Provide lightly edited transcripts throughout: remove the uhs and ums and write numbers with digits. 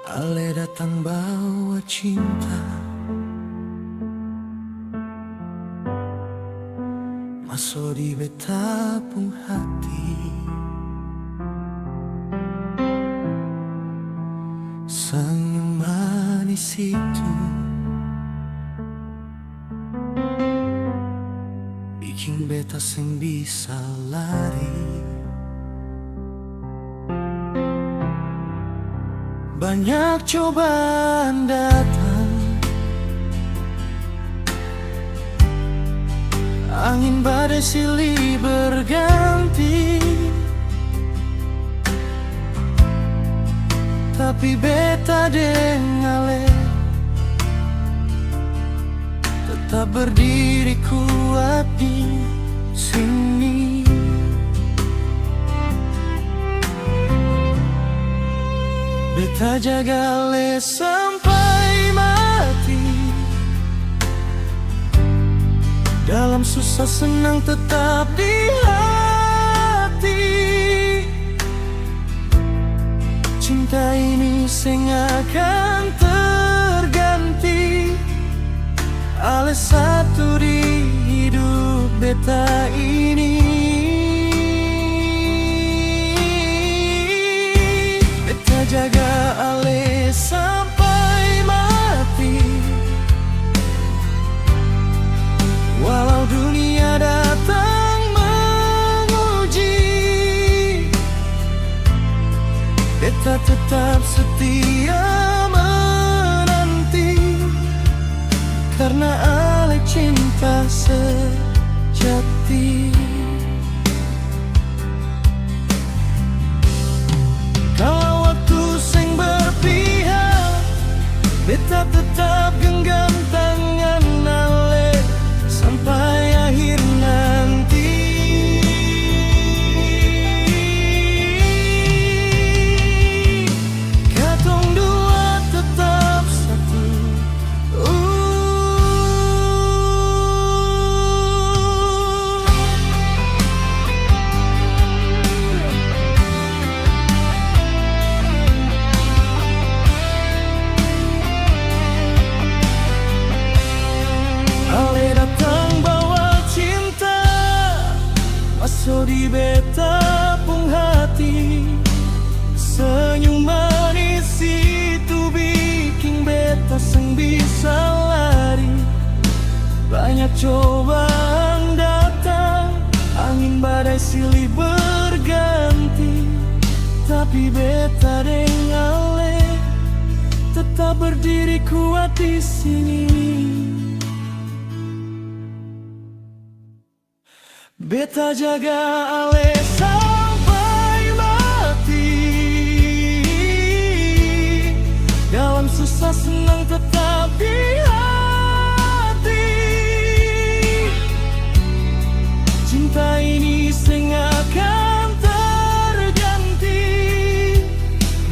Ale datang bawa cinta, masuk di beta pung hati. Senyum manis itu bikin beta seng bisa lari. Banyak cobaan datang, angin badai silih berganti, tapi beta dengale tetap berdiri kuat di sini. Beta jaga le sampai mati, dalam susah senang tetap di hati. Cinta ini seng akan terganti, ale satu di hidup beta ini. Beta jaga ale sampai mati, walau dunia datang menguji. Beta tetap setia menanti, karena ale cinta sejati. Kalau waktu seng berpihak, beta tetap genggam tangan ale sampai akhir nanti. Katong dua tetap satu. Ale datang bawa cinta, masuk di beta pung hati. Senyum manis itu bikin beta seng bisa lari. Banyak cobaan datang, angin badai silih berganti, tapi beta dengale tetap berdiri kuat di sini. Beta jaga ale sampai mati, dalam susah senang tetap di hati. Cinta ini seng akan terganti,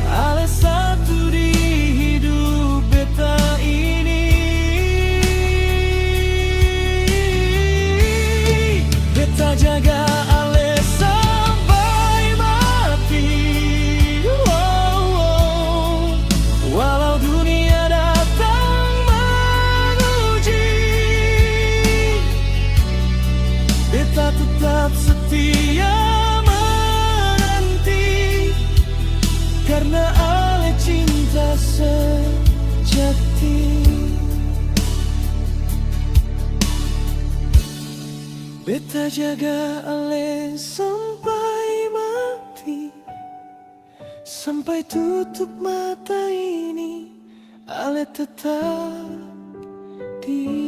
ale satu di hidup beta ini. Beta jaga ale sampai mati, walau dunia datang menguji. Beta tetap setia menanti, karena ale cinta sejati. Beta jaga ale sampai mati, sampai tutup mata ini ale tetap di